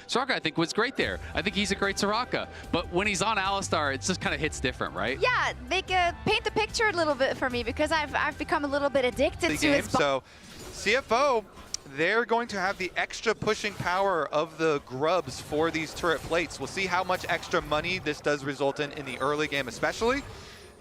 Soraka, I think, was great there. I think he's a great Soraka. But when he's on Alistar, it just kind of hits different, right? Yeah, they paint the picture a little bit for me because I've become a little bit addicted to his. So CFO, they're going to have the extra pushing power of the grubs for these turret plates. We'll see how much extra money this does result in the early game especially.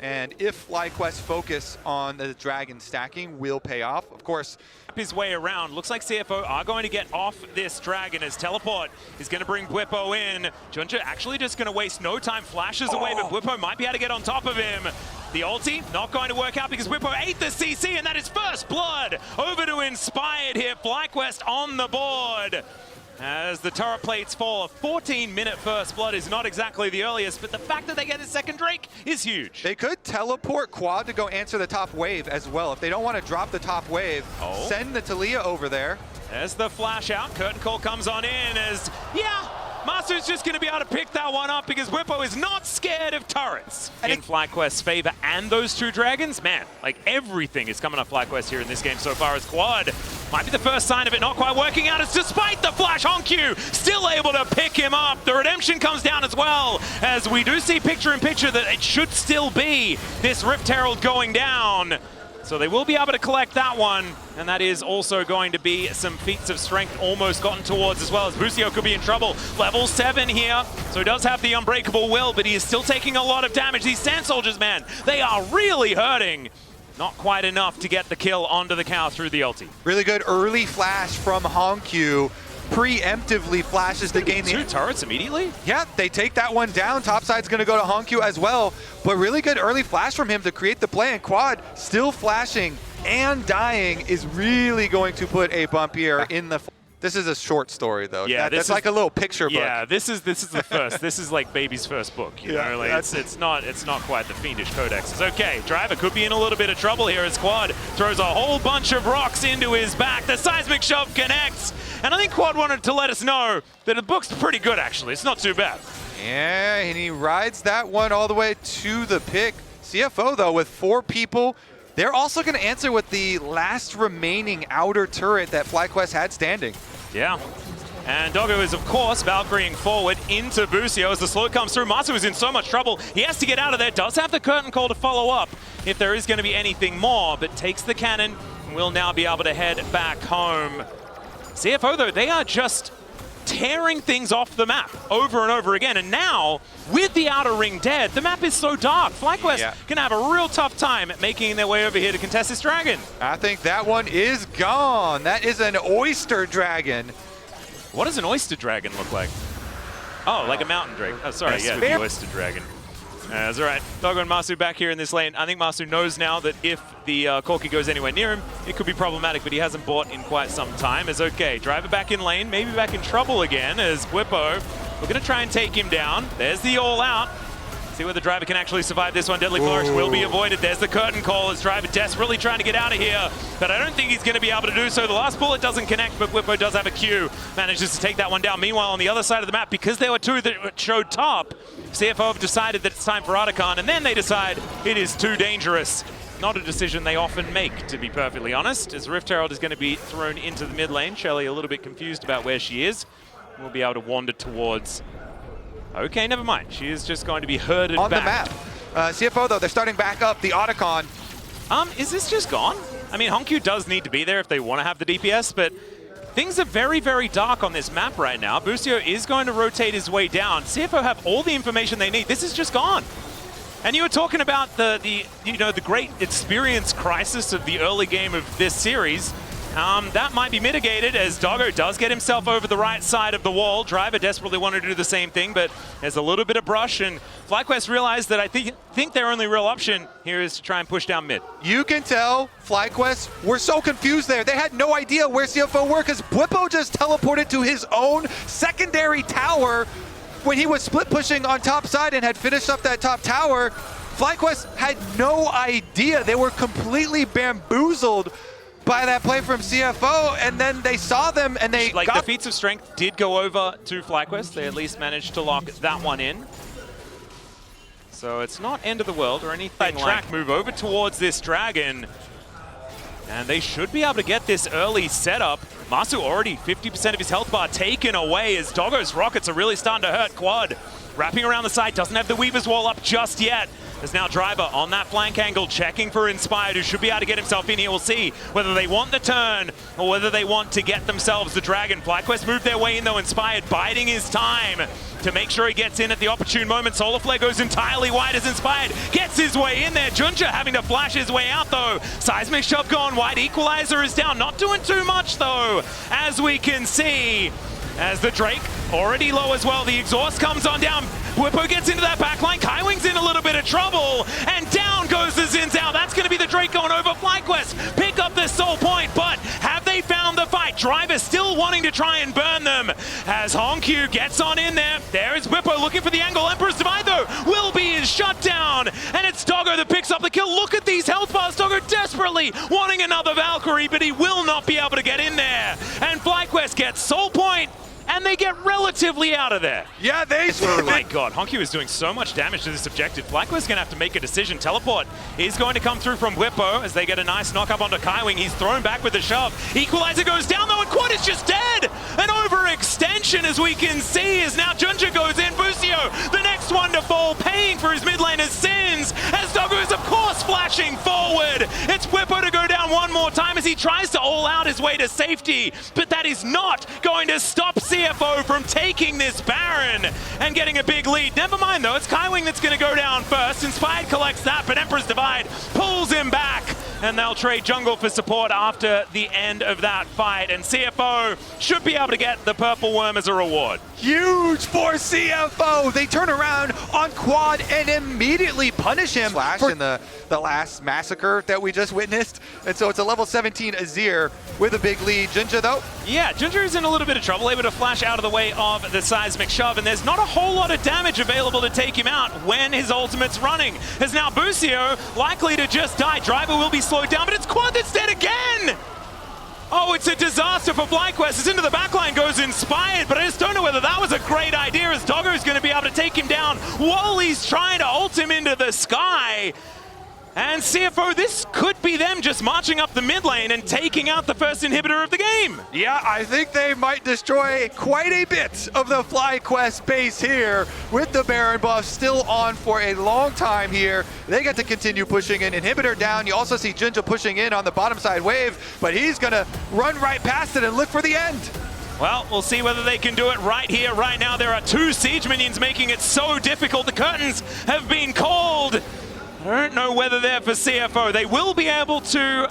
And if FlyQuest focus on the dragon stacking will pay off, of course. His way around. Looks like CFO are going to get off this dragon as teleport is going to bring Bwipo in. Junja actually just going to waste no time, flashes away, but Bwipo might be able to get on top of him. The ulti not going to work out because Bwipo ate the CC, and that is first blood over to Inspired here. FlyQuest on the board. As the turret plates fall, a 14-minute first blood is not exactly the earliest, but the fact that they get a second Drake is huge. They could teleport Quad to go answer the top wave as well. If they don't want to drop the top wave, send the Taliyah over there. There's the flash out. Curtain call comes on in as, Masu's just going to be able to pick that one up because Bwipo is not scared of turrets. In FlyQuest's favor and those two dragons, man, like everything is coming up FlyQuest here in this game so far as Quad might be the first sign of it not quite working out. As despite the flash, Honku still able to pick him up. The redemption comes down as well as we do see picture-in-picture that it should still be this Rift Herald going down. So they will be able to collect that one, and that is also going to be some feats of strength almost gotten towards as well, as Busio could be in trouble. Level 7 here, so he does have the unbreakable will, but he is still taking a lot of damage. These Sand Soldiers, man, they are really hurting. Not quite enough to get the kill onto the cow through the ulti. Really good early flash from Honku. Preemptively flashes to gain the... Two turrets immediately? Yeah, they take that one down. Topside's going to go to Honku as well. But really good early flash from him to create the play. And Quad still flashing and dying is really going to put a bump here in the... This is a short story, though. Yeah, that's like a little picture book. Yeah, this is the first. This is like baby's first book. You know, like it's not quite the fiendish codex. It's okay. Driver could be in a little bit of trouble here as Quad throws a whole bunch of rocks into his back. The seismic shove connects, and I think Quad wanted to let us know that the book's pretty good. Actually, it's not too bad. Yeah, and he rides that one all the way to the pick. CFO though with 4 people. They're also going to answer with the last remaining outer turret that FlyQuest had standing. Yeah. And Doggo is, of course, Valkyrieing forward into Busio as the slow comes through. Masu is in so much trouble. He has to get out of there. Does have the curtain call to follow up if there is going to be anything more, but takes the cannon and will now be able to head back home. CFO, though, they are just tearing things off the map over and over again. And now, with the outer ring dead, the map is so dark. FlyQuest can have a real tough time at making their way over here to contest this dragon. I think that one is gone. That is an Oyster dragon. What does an Oyster dragon look like? Oh, like a mountain drake. Oh, sorry, yeah, the Oyster dragon. That's all right. Doggo and Masu back here in this lane. I think Masu knows now that if the Corki goes anywhere near him, it could be problematic, but he hasn't bought in quite some time. It's okay. Driver back in lane, maybe back in trouble again as Bwipo. We're going to try and take him down. There's the all out. See whether Driver can actually survive this one. Deadly Flourish will be avoided. There's the curtain call as Driver desperately trying to get out of here, but I don't think he's going to be able to do so. The last bullet doesn't connect, but Bwipo does have a Q. Manages to take that one down. Meanwhile, on the other side of the map, because there were 2 that showed top, CFO have decided that it's time for Otacon, and then they decide it is too dangerous. Not a decision they often make, to be perfectly honest, as Rift Herald is going to be thrown into the mid lane. Shelly a little bit confused about where she is. We'll be able to wander towards... Okay, never mind. She is just going to be herded on back. the map. CFO, though, they're starting back up the Otacon. Is this just gone? I mean, Honku does need to be there if they want to have the DPS, but things are very, very dark on this map right now. Busio is going to rotate his way down. CFO have all the information they need. This is just gone. And you were talking about the great experience crisis of the early game of this series. That might be mitigated as Doggo does get himself over the right side of the wall. Driver desperately wanted to do the same thing, but there's a little bit of brush, and FlyQuest realized that I think their only real option here is to try and push down mid. You can tell FlyQuest were so confused there. They had no idea where CFO were because Bwipo just teleported to his own secondary tower when he was split pushing on top side and had finished up that top tower. FlyQuest had no idea. They were completely bamboozled by that play from CFO, and then they saw them and they the feats of strength did go over to FlyQuest. They at least managed to lock that one in. So it's not end of the world or anything like... Move over towards this dragon, and they should be able to get this early setup. Masu already 50% of his health bar taken away as Doggo's rockets are really starting to hurt Quad. Wrapping around the side, doesn't have the Weaver's Wall up just yet. There's now Driver on that flank angle, checking for Inspired, who should be able to get himself in here. We'll see whether they want the turn or whether they want to get themselves the Dragon. FlyQuest moved their way in though, Inspired biding his time to make sure he gets in at the opportune moment. Solar Flare goes entirely wide as Inspired gets his way in there. Junja having to flash his way out though. Seismic Shove gone wide, Equalizer is down. Not doing too much though, as we can see. As the Drake already low as well. The exhaust comes on down. Whippo gets into that backline. Kaiwing's in a little bit of trouble. And down goes the Xin Zhao. That's going to be the Drake going over FlyQuest. Pick up the soul point, but have they found the fight? Driver still wanting to try and burn them. As Honkyu gets on in there. There is Whippo looking for the angle. Emperor's Divide though will be his shutdown. And it's Doggo that picks up the kill. Look at these health bars. Doggo desperately wanting another Valkyrie, but he will not be able to get in there. And FlyQuest gets soul point. And they get relatively out of there. Yeah, they Oh my god, Honkyu is doing so much damage to this objective. FlyQuest's going to have to make a decision. Teleport is going to come through from Whippo as they get a nice knock up onto Kaiwing. He's thrown back with the shove. Equalizer goes down though, and Quad is just dead. An overextension, as we can see, as now Junja goes in. Busio, the next one to fall, paying for his mid laner's sins, as Doggo is of course flashing forward. It's Whippo to go down one more time as he tries to all out his way to safety, but that is not going to stop CFO from taking this Baron and getting a big lead. Never mind though, it's Kaiwing that's going to go down first. Inspired collects that, but Emperor's Divide pulls him back, and they'll trade jungle for support after the end of that fight. And CFO should be able to get the Purple Worm as a reward. Huge for CFO. They turn around on Quad and immediately punish him for in the last massacre that we just witnessed. And so it's a level 17 Azir with a big lead. Junja though? Yeah, Junja is in a little bit of trouble, able to flash out of the way of the Seismic Shove, and there's not a whole lot of damage available to take him out when his ultimate's running. As now Busio likely to just die. Driver will be slowed down, but it's Quad that's dead again! Oh, it's a disaster for FlyQuest. It's into the backline, goes Inspired, but I just don't know whether that was a great idea, as Doggo's going to be able to take him down while he's trying to ult him into the sky. And CFO, this could be them just marching up the mid lane and taking out the first inhibitor of the game. Yeah, I think they might destroy quite a bit of the FlyQuest base here with the Baron buff still on for a long time here. They get to continue pushing an inhibitor down. You also see Junja pushing in on the bottom side wave, but he's gonna run right past it and look for the end. Well, we'll see whether they can do it right here, right now. There are two siege minions making it so difficult. The curtains have been called. I don't know whether they're for CFO. They will be able to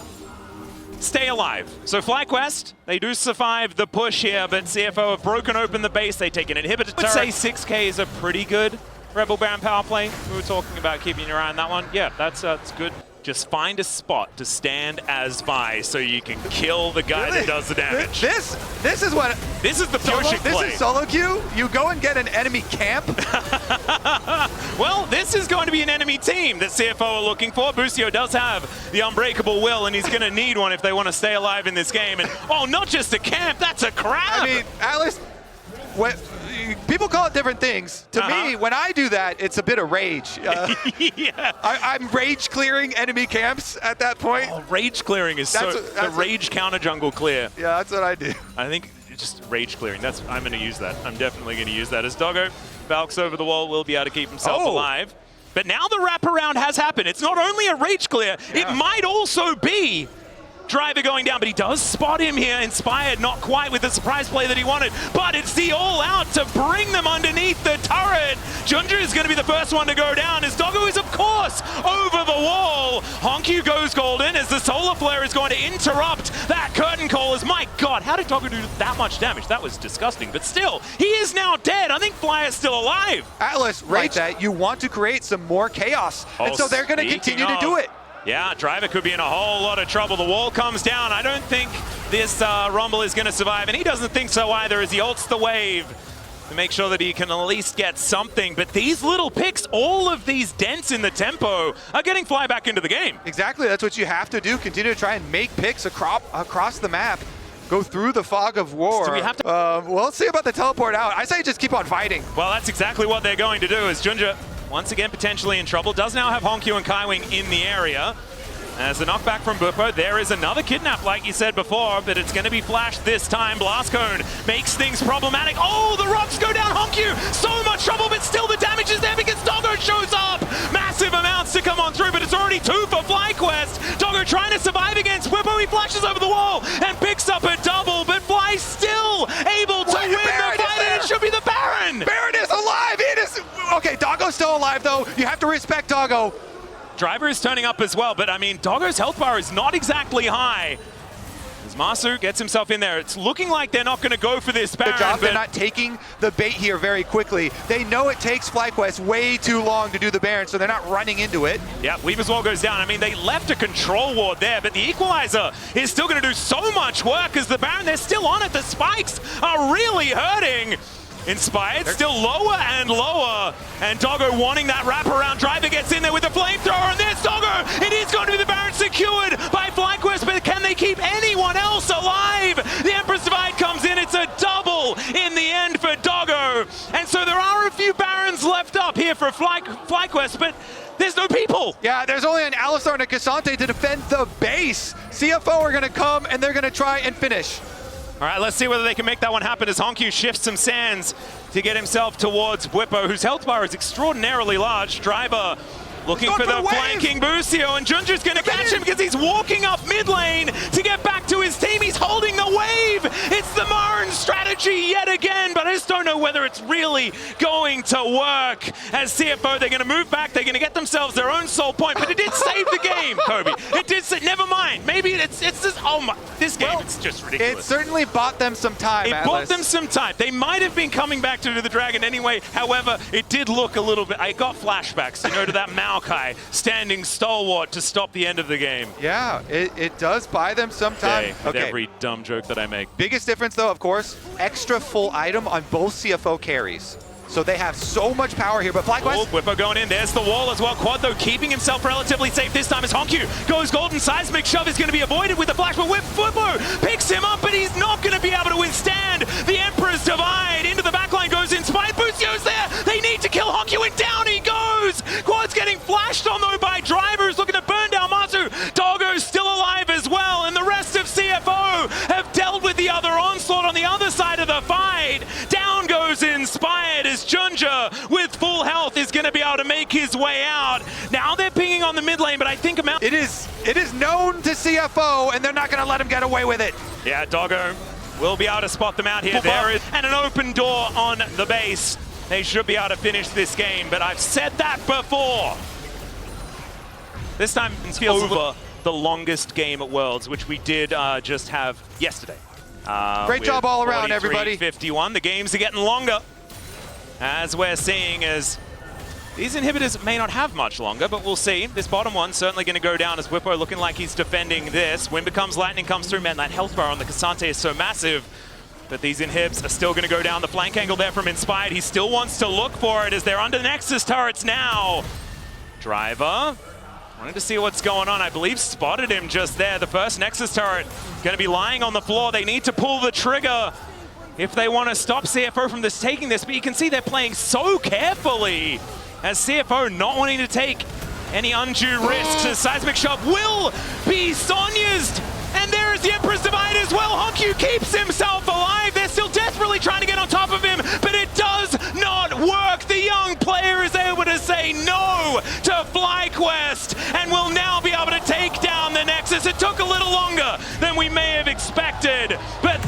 stay alive. So FlyQuest, they do survive the push here, but CFO have broken open the base. They take an inhibitor turret. I would say 6K is a pretty good Rebel Baron power play. We were talking about keeping your eye on that one. Yeah, that's good. Just find a spot to stand as Vi so you can kill the guy that does the damage. This is the pushing play. This is solo queue. You go and get an enemy camp. Well, this is going to be an enemy team that CFO are looking for. Busio does have the unbreakable will, and he's going to need one if they want to stay alive in this game. And oh, not just a camp, that's a crab. I mean, Alice, people call it different things. To me, when I do that, it's a bit of rage. Yeah. I'm rage clearing enemy camps at that point. Oh, rage clearing is the rage counter jungle clear. Yeah, that's what I do. I think just rage clearing. I'm going to use that. I'm definitely going to use that. As Doggo Valks over the wall, will be able to keep himself alive. But now the wraparound has happened. It's not only a rage clear, it might also be Driver going down, but he does spot him here. Inspired, not quite with the surprise play that he wanted, but it's the all-out to bring them underneath the turret. Junja is going to be the first one to go down, as Doggo is, of course, over the wall. Honkyu goes golden, as the Solar Flare is going to interrupt that curtain call. As, my God, how did Doggo do that much damage? That was disgusting, but still, he is now dead. I think Fly is still alive. Atlas, right, that you want to create some more chaos, and so they're going to continue to do it. Yeah, Driver could be in a whole lot of trouble. The wall comes down. I don't think this Rumble is going to survive, and he doesn't think so either, as he ults the wave to make sure that he can at least get something. But these little picks, all of these dents in the tempo, are getting Fly back into the game. Exactly, that's what you have to do. Continue to try and make picks across the map. Go through the fog of war. Do we have to well, let's see about the teleport out. I say just keep on fighting. Well, that's exactly what they're going to do, as Junja, once again potentially in trouble, does now have Honkyu and Kaiwing in the area. As the knockback from Bwipo, there is another kidnap, like you said before, but it's going to be flashed this time. Blast Cone makes things problematic. Oh, the rocks go down. Honkyu, so much trouble, but still the damage is there because Doggo shows up. Massive amounts to come on through, but it's already 2 for FlyQuest. Doggo trying to survive against Bwipo. He flashes over the wall and picks up a double, but Fly still able to win the fight, and it should be the Baron. Baron is alive. It is. Okay, Doggo's still alive, though. You have to respect Doggo. Driver is turning up as well, but I mean, Doggo's health bar is not exactly high. As Masu gets himself in there, it's looking like they're not going to go for this Baron. Good job. They're not taking the bait here very quickly. They know it takes FlyQuest way too long to do the Baron, so they're not running into it. Yeah, Weaver's Wall goes down. I mean, they left a control ward there, but the Equalizer is still going to do so much work as the Baron, they're still on it. The spikes are really hurting. Inspired, still lower and lower, and Doggo wanting that wraparound. Driver gets in there with the flamethrower, and there's Doggo! It is going to be the Baron secured by FlyQuest, but can they keep anyone else alive? The Empress Divide comes in, it's a double in the end for Doggo, and so there are a few Barons left up here for FlyQuest, but there's no people. Yeah, there's only an Alistar and a Cassante to defend the base. CFO are going to come, and they're going to try and finish. All right, let's see whether they can make that one happen as Honkyu shifts some sands to get himself towards Bwipo, whose health bar is extraordinarily large. Driver looking for the flanking Busio, and Junju's going to catch him because he's walking up mid lane to get back to his team. He's holding the wave. It's the Marin strategy yet again, but I just don't know whether it's really going to work. As CFO, they're going to move back. They're going to get themselves their own soul point, but it did save the game, Kobe. It did say, never mind. Maybe it's just, oh my, this game, it's just ridiculous. It certainly bought them some time, It bought them some time. They might have been coming back to do the Dragon anyway. However, it did look a little bit, I got flashbacks, you know, to that Maokai standing stalwart to stop the end of the game. Yeah, it does buy them some time. With every dumb joke that I make. Biggest difference, though, of course, extra full item on both CFO carries. So they have so much power here, but FlyQuest... Oh, Bwipo going in. There's the wall as well. Quad, though, keeping himself relatively safe this time as Honkyu goes golden. Seismic shove is going to be avoided with the flash, but Bwipo picks him up, but he's not going to be able to withstand the Emperor's Divide. Into the backline goes Inspired. Busio's there. They need to kill Honkyu, and down he goes. Quad's getting flashed on, though, by Driver, who's looking to burn down Masu. Doggo's still alive as well, and the rest of CFO have dealt with the other onslaught on the other side of the fight. Down goes Inspired as Junja, with full health, is going to be able to make his way out. Now they're pinging on the mid lane, but I think It is known to CFO, and they're not going to let him get away with it. Yeah, Doggo will be able to spot them out here. There is and an open door on the base. They should be able to finish this game, but I've said that before. This time it feels over the longest game at Worlds, which we did just have yesterday. Great job all around, everybody. 51. The games are getting longer, as we're seeing, as these inhibitors may not have much longer, but we'll see. This bottom one's certainly going to go down as Bwipo looking like he's defending this. Wind becomes lightning comes through. Man, that health bar on the Cassante is so massive. But these inhibs are still going to go down. The flank angle there from Inspired. He still wants to look for it as they're under Nexus turrets now. Driver wanted to see what's going on. I believe spotted him just there. The first Nexus turret going to be lying on the floor. They need to pull the trigger if they want to stop CFO from taking this. But you can see they're playing so carefully as CFO not wanting to take any undue risks. As Seismic Shove will be Sonya's. And there's the Emperor's Divide as well. Honkyu keeps himself alive. They're still desperately trying to get on top of him, but it does not work. The young player is able to say no to FlyQuest and will now be able to take down the Nexus. It took a little longer than we may have expected, but